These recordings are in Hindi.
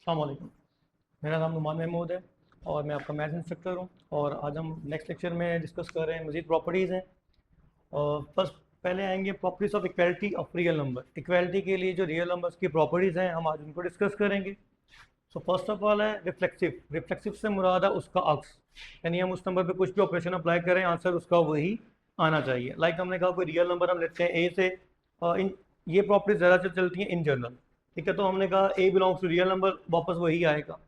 अस्सलाम वालेकुम। मेरा नाम नुमान महमूद है और मैं आपका मैथ इंस्ट्रक्टर हूँ। और आज हम नेक्स्ट लेक्चर में डिस्कस कर रहे हैं मज़ीद प्रॉपर्टीज़ हैं। और फर्स्ट पहले आएंगे properties of equality of real number. Equality के लिए जो रियल नंबर्स की प्रॉपर्टीज़ हैं हम आज उनको डिस्कस करेंगे। सो फर्स्ट ऑफ ऑल है रिफ्लेक्सिव। रिफ्लेक्सिव से मुराद है उसका अक्स, यानी हम उस नंबर पे कुछ भी ऑपरेशन अप्लाई करें आंसर उसका वही आना चाहिए। लाइक हमने कहा कोई रियल नंबर हम लेते हैं ए से, इन ये प्रॉपर्टीज ज़्यादा चलती हैं इन जनरल। ठीक है, तो हमने कहा ए बिलोंग्स टू रियल नंबर, वापस वही आएगा।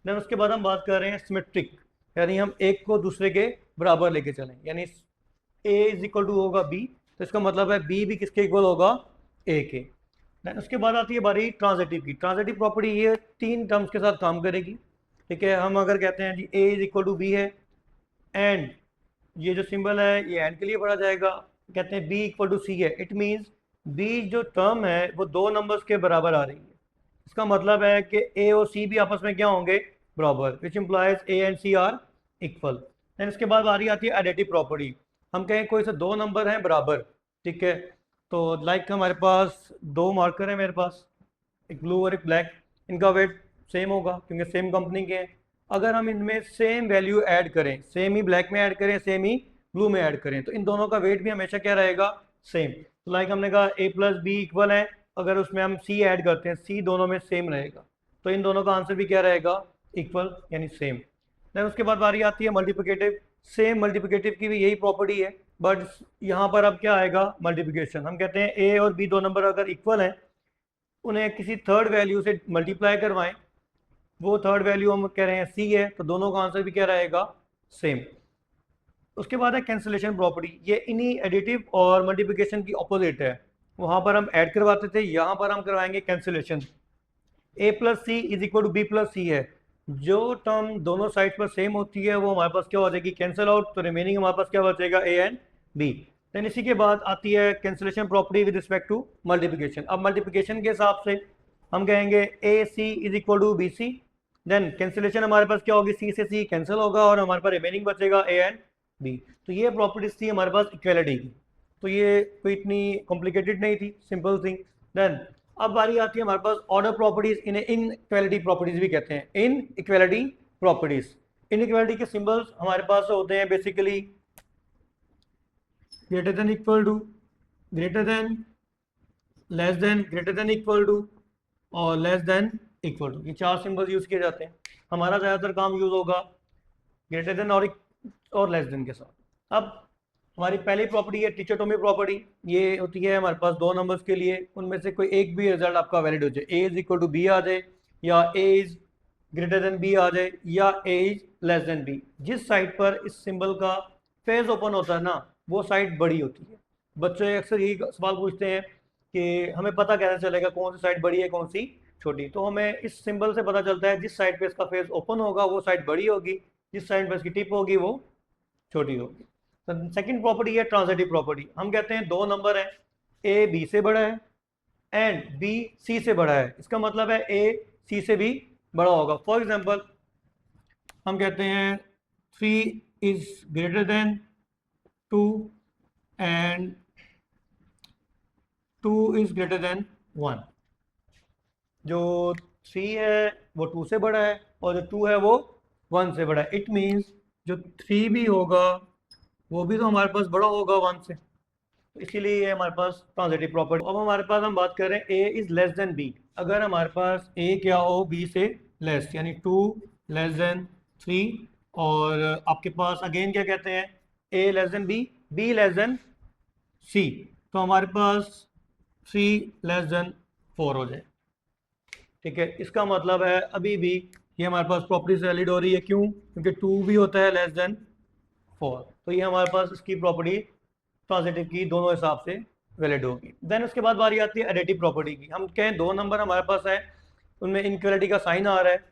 देन उसके बाद हम बात कर रहे हैं सिमेट्रिक, यानी हम एक को दूसरे के बराबर लेके चलें, यानी ए इज इक्वल टू होगा बी, तो इसका मतलब है बी भी किसके इक्वल होगा, ए के। देन उसके बाद आती है बारी ट्रांजिटिव की। ट्रांजिटिव प्रॉपर्टी ये तीन टर्म्स के साथ काम करेगी। ठीक है, हम अगर कहते हैं जी ए इज इक्वल टू बी है एंड ये जो सिंबल है ये एंड के लिए पढ़ा जाएगा, कहते हैं बी इक्वल टू सी है, इट मीन्स बी जो टर्म है वो दो नंबर्स के बराबर आ रही है। इसका मतलब है कि ए और सी भी आपस में क्या होंगे, बराबर, which implies A and C are equal. Then इसके बाद बारी आती है एडिटिव प्रॉपर्टी। हम कहें कोई से दो नंबर हैं बराबर, ठीक है, तो लाइक हमारे पास दो मार्कर हैं, मेरे पास एक ब्लू और एक ब्लैक, इनका वेट सेम होगा क्योंकि सेम कंपनी के हैं। अगर हम इनमें सेम वैल्यू ऐड करें, सेम ही ब्लैक में ऐड करें, सेम ही ब्लू में ऐड करें, तो इन दोनों का वेट भी हमेशा क्या रहेगा, सेम। तो लाइक हमने कहा ए प्लस बी इक्वल है, अगर उसमें हम सी ऐड करते हैं सी दोनों में सेम रहेगा, तो इन दोनों का आंसर भी क्या रहेगा, इक्वल यानी सेम। देन उसके बाद बारी आती है मल्टीप्लिकेटिव। सेम मल्टीप्लिकेटिव की भी यही प्रॉपर्टी है, बट यहाँ पर अब क्या आएगा, मल्टीप्लिकेशन। हम कहते हैं ए और बी दो नंबर अगर इक्वल हैं, उन्हें किसी थर्ड वैल्यू से मल्टीप्लाई करवाएं, वो थर्ड वैल्यू हम कह रहे हैं सी है, तो दोनों का आंसर भी क्या रहेगा, सेम। उसके बाद है कैंसिलेशन प्रॉपर्टी। ये इन्हीं एडिटिव और मल्टीप्लिकेशन की ऑपोजिट है। वहाँ पर हम ऐड करवाते थे, यहाँ पर हम करवाएंगे cancellation. A plus C is equal to B plus C है, जो टर्म दोनों साइड पर सेम होती है वो हमारे पास क्या हो जाएगी, कैंसिल आउट, तो रिमेनिंग हमारे पास क्या बचेगा, ए एंड बी। देन इसी के बाद आती है cancellation property with respect to multiplication. अब मल्टीप्लिकेशन के हिसाब से हम कहेंगे A C is equal to B C. Then cancellation हमारे पास क्या होगी, सी से सी कैंसिल होगा और हमारे पास रिमेनिंग बचेगा ए एंड बी। तो ये प्रॉपर्टीज थी हमारे पास इक्वेलिटी की, तो ये कोई इतनी कॉम्प्लिकेटेड नहीं थी, सिंपल थी। देन अब बारी आती है हमारे पास ऑर्डर प्रॉपर्टीज, इन्हें इन इक्वेलिटी प्रॉपर्टीज भी कहते हैं, inequality properties. Inequality के सिंबल्स हमारे पास होते हैं basically greater than equal to, greater than, less than, greater than equal to और लेस देन इक्वल टू। ये चार सिंबल्स यूज किए जाते हैं। हमारा ज़्यादातर काम यूज होगा ग्रेटर देन और लेस देन के साथ। अब हमारी पहली प्रॉपर्टी है टीचरटोमी प्रॉपर्टी। ये होती है हमारे पास दो नंबर्स के लिए, उनमें से कोई एक भी रिजल्ट आपका वैलिड हो जाए, ए इज इक्वल टू बी आ जाए, या ए इज ग्रेटर देन बी आ जाए, या ए इज लेस देन बी। जिस साइड पर इस सिंबल का फेज ओपन होता है ना, वो साइड बड़ी होती है। बच्चे अक्सर यही सवाल पूछते हैं कि हमें पता कैसे चलेगा कौन सी साइड बड़ी है कौन सी छोटी। तो हमें इस सिंबल से पता चलता है जिस साइड पे इसका फेस ओपन होगा वो साइड बड़ी होगी, जिस साइड पे इसकी टिप होगी वो छोटी होगी। तो सेकंड प्रॉपर्टी है ट्रांजिटिव प्रॉपर्टी। हम कहते हैं दो नंबर है, ए बी से बड़ा है एंड बी सी से बड़ा है, इसका मतलब है ए सी से भी बड़ा होगा। फॉर एग्जांपल हम कहते हैं 3 is greater then 2 and 2 is greater then 1। जो 3 है वो 2 से बड़ा है और जो 2 है वो 1 से बड़ा है। इट मीन्स जो 3 भी होगा वो भी तो हमारे पास बड़ा होगा 1 से, तो इसीलिए ये हमारे पास ट्रांजिटिव प्रॉपर्टी। अब हमारे पास हम बात कर रहे हैं ए इज लेस देन बी। अगर हमारे पास ए क्या हो, बी से लेस, यानी 2 लेस देन 3, और आपके पास अगेन क्या कहते हैं, A less than B, B less than C, तो हमारे पास 3 लेस देन 4 हो जाए। ठीक है, इसका मतलब है अभी भी ये हमारे पास प्रॉपर्टी वैलिड हो रही है। क्यों? क्योंकि 2 भी होता है लेस देन 4, तो ये हमारे पास इसकी प्रॉपर्टी पॉजिटिव की दोनों हिसाब से वैलिड होगी। देन उसके बाद बारी आती है एडिटिव प्रॉपर्टी की। हम कहें दो नंबर हमारे पास है, उनमें इनक्वलिटी का साइन आ रहा है,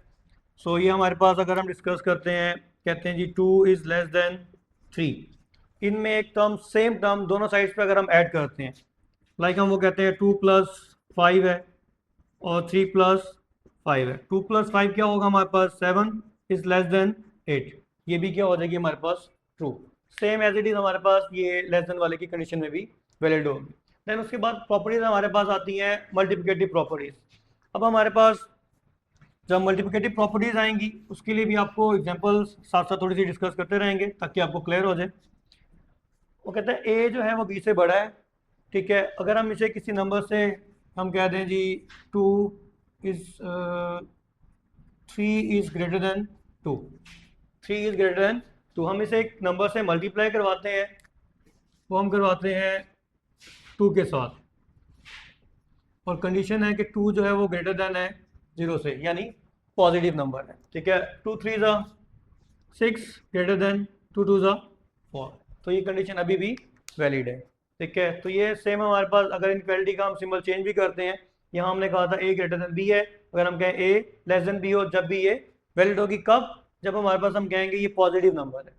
सो ये हमारे पास अगर हम डिस्कस करते हैं, कहते हैं जी 2 इज लेस देन 3, इनमें एक टर्म सेम टर्म दोनों साइड्स पे अगर हम ऐड करते हैं, लाइक हम वो कहते हैं 2 प्लस 5 है और 3 प्लस 5 है। 2 प्लस 5 क्या होगा हमारे पास, 7 इज लेस देन 8, ये भी क्या हो जाएगी हमारे पास, true. Same as it is हमारे पास ये लेस देन वाले की कंडीशन में भी वैलिड होगी। देन उसके बाद प्रॉपर्टीज हमारे पास आती हैं मल्टीप्लिकेटिव प्रॉपर्टीज। अब हमारे पास जब मल्टीप्लिकेटिव प्रॉपर्टीज आएंगी उसके लिए भी आपको एग्जांपल्स साथ साथ थोड़ी सी डिस्कस करते रहेंगे ताकि आपको क्लियर हो जाए। वो कहते हैं ए जो है वो बी से बड़ा है, ठीक है। अगर हम इसे किसी नंबर से हम कह दें जी 2 is 3 is greater then 2, 3 is greater then 2, हम इसे एक नंबर से मल्टीप्लाई करवाते हैं, वो हम करवाते हैं 2 के साथ, और कंडीशन है कि 2 जो है वो ग्रेटर देन है 0 से, यानी पॉजिटिव नंबर है, ठीक है। 2 3 ज़ा 6 ग्रेटर देन 2 2 ज़ा 4, तो ये कंडीशन अभी भी वैलिड है, ठीक है। तो ये सेम हमारे पास अगर इनक्वलिटी का हम सिंबल चेंज भी करते हैं, यहाँ हमने कहा था ए ग्रेटर देन बी है, अगर हम कहें ए लेस देन बी हो जब भी ये वैलिड होगी, कब? जब हमारे पास हम कहेंगे ये पॉजिटिव नंबर है।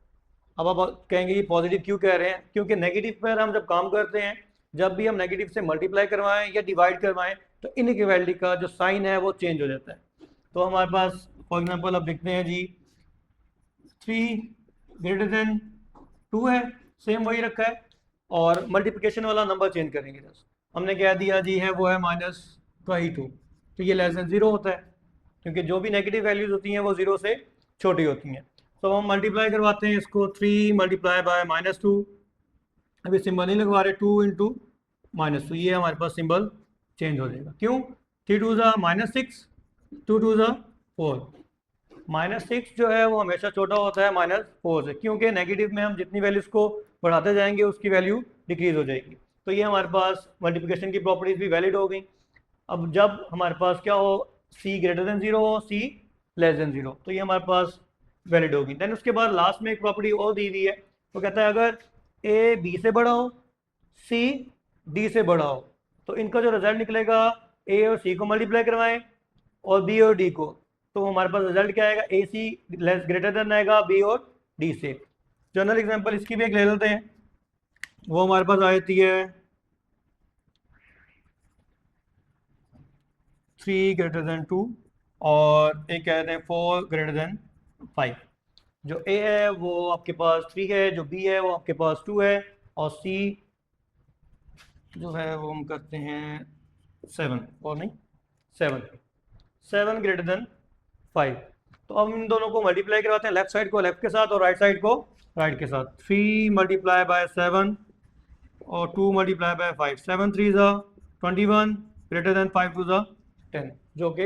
अब आप कहेंगे ये पॉजिटिव क्यों कह रहे हैं? क्योंकि नेगेटिव पर हम जब काम करते हैं, जब भी हम नेगेटिव से मल्टीप्लाई करवाएं या डिवाइड करवाएं, तो इनइक्वालिटी का जो साइन है वो चेंज हो जाता है। तो हमारे पास फॉर एग्जांपल अब देखते हैं जी 3 ग्रेटर देन 2 है, सेम वही रखा है, और मल्टीप्लिकेशन वाला नंबर चेंज करेंगे। जस्ट हमने कह दिया जी है वो है -22, तो ये लेस देन 0 होता है, क्योंकि जो भी नेगेटिव वैल्यूज होती हैं वो 0 से छोटी होती हैं। तो हम मल्टीप्लाई करवाते हैं इसको, 3 मल्टीप्लाई बाय -2, अभी सिंबल नहीं लगवा रहे, 2 इंटू -2, ये हमारे पास सिंबल चेंज हो जाएगा। क्यों? 3 2 ज़ा -6, 2 2 ज़ा 4, -6 जो है वो हमेशा छोटा होता है -4 से, क्योंकि नेगेटिव में हम जितनी वैल्यूज़ को बढ़ाते जाएंगे उसकी वैल्यू डिक्रीज हो जाएगी। तो ये हमारे पास मल्टीप्लिकेशन की प्रॉपर्टीज भी वैलिड हो गई। अब जब हमारे पास क्या हो, c ग्रेटर देन 0 हो, c लेस देन 0, तो ये हमारे पास वैलिड होगी। देन उसके बाद लास्ट में एक प्रॉपर्टी और दी हुई है, वो कहता है अगर a b से बड़ा हो, c d से बड़ा हो, तो इनका जो रिजल्ट निकलेगा, a और c को मल्टीप्लाई करवाएं और b और d को, तो हमारे पास रिजल्ट क्या आएगा, ए सी लेस ग्रेटर देन आएगा b और d से। जनरल एग्जांपल इसकी भी एक ले लेते हैं, वो हमारे पास आ जाती है 3 ग्रेटर देन 2, और एक कहते हैं 4 ग्रेटर देन 5। जो a है वो आपके पास 3 है, जो b है वो आपके पास 2 है, और c जो है वो हम करते हैं 7, और नहीं 7 ग्रेटर देन 5। तो अब इन दोनों को मल्टीप्लाई करवाते हैं, लेफ्ट साइड को लेफ्ट के साथ और राइट साइड को राइट के साथ। 3 मल्टीप्लाई बाय 7 और 2 मल्टीप्लाई बाय 5, 7 3 ज़ा 21 ग्रेटर देन 5 2 ज़ा 10, जो कि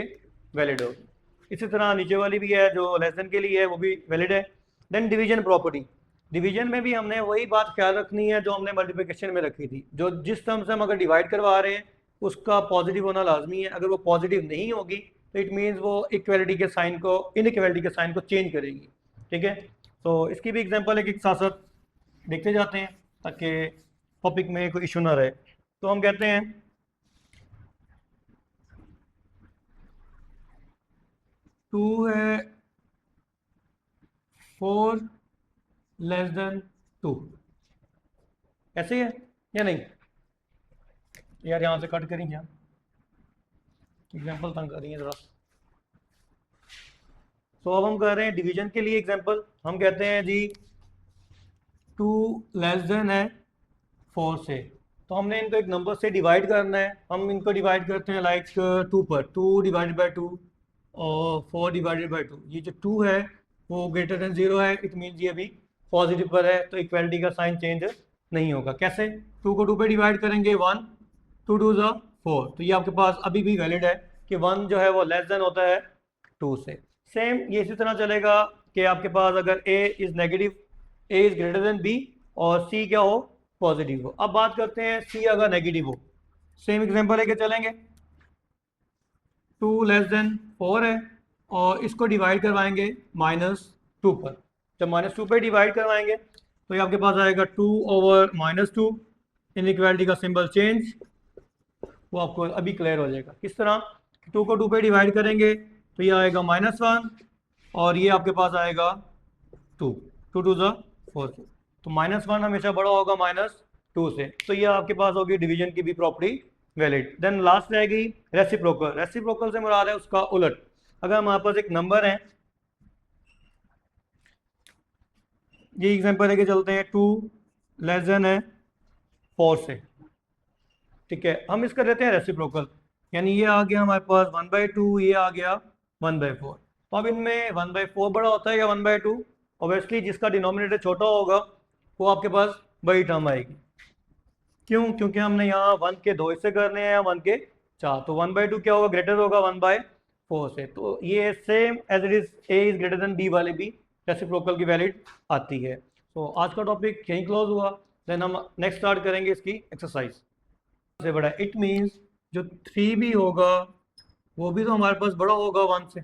वैलिड होगी। इसी तरह नीचे वाली भी है जो लेस देन के लिए है, वो भी वैलिड है। देन डिवीजन प्रॉपर्टी, डिवीजन में भी हमने वही बात ख्याल रखनी है जो हमने मल्टीप्लिकेशन में रखी थी, जो जिस टर्म से हम अगर डिवाइड करवा रहे हैं उसका पॉजिटिव होना लाजमी है। अगर वो पॉजिटिव नहीं होगी तो इट मीन्स वो इक्वलिटी के साइन को, इनइक्वलिटी के साइन को चेंज करेगी, ठीक है। तो इसकी भी एग्जांपल एक साथ साथ देखते जाते हैं ताकि टॉपिक में कोई इशू ना रहे। तो हम कहते हैं 2 है 4 लेस देन 2, ऐसे ही है या नहीं? यार यहाँ से कट करें क्या, एग्जांपल तंग कर रही है ज़रा। तो अब हम कर रहे हैं डिवीजन के लिए एग्जांपल। हम कहते हैं जी 2 लेस देन है 4 से, तो हमने इनको एक नंबर से डिवाइड करना है। हम इनको डिवाइड करते हैं लाइक 2 पर, 2 डिवाइडेड बाय 2 और 4 डिवाइडेड बाय 2। ये जो 2 है वो ग्रेटर देन 0 है, इट मीन्स ये अभी पॉजिटिव पर है, तो इक्वलिटी का साइन चेंज नहीं होगा। कैसे? 2 को 2 पे डिवाइड करेंगे 1, 2 2 ज़ा 4, तो ये आपके पास अभी भी वैलिड है कि 1 जो है वो लेस देन होता है 2 से। सेम ये इसी तरह चलेगा कि आपके पास अगर a is negative, a is greater than b और c क्या हो, पॉजिटिव हो। अब बात करते हैं c अगर नेगेटिव हो, सेम एग्जांपल लेके चलेंगे। 2 लेस देन 4 है और इसको डिवाइड करवाएंगे -2 पर। जब -2 पर डिवाइड करवाएंगे तो ये आपके पास आएगा 2 ओवर -2, इनइक्वालिटी का सिंबल चेंज, वो आपको अभी क्लियर हो जाएगा। किस तरह? 2 को 2 पे डिवाइड करेंगे तो ये आएगा -1 और ये आपके पास आएगा 2, 2 2 ज़ा 4, तो -1 हमेशा बड़ा होगा -2 से, तो ये आपके पास होगी डिवीजन की भी प्रॉपर्टी वैलिड। देन लास्ट रहेगी रेसिप्रोकल। रेसिप्रोकल से मुराद है उसका उलट। अगर हमारे पास एक नंबर है, ये एग्जांपल लेके चलते हैं, 2 लेस देन है 4 से, ठीक है। हम इसका लेते हैं रेसिप्रोकल, यानी ये आ गया हमारे पास 1/2, ये आ गया 1/4। तो अब इनमें 1/4 बड़ा होता है या 1/2? ऑब्वियसली जिसका डिनोमिनेटर छोटा होगा वो आपके पास बड़ी टर्म आएगी। क्यों? क्योंकि हमने यहाँ 1 के 2 हिस्से करने हैं या 1 के 4, तो 1/2 क्या होगा? ग्रेटर होगा 1/4 से। तो ये same as it is A is greater than B वाले भी रेसिप्रोकल की वैलिड आती है। तो आज का टॉपिक यहीं क्लोज हुआ। देन हम नेक्स्ट स्टार्ट करेंगे इसकी एक्सरसाइज से बड़ा। इट मीन्स जो 3 भी होगा वो भी तो हमारे पास बड़ा होगा 1 से।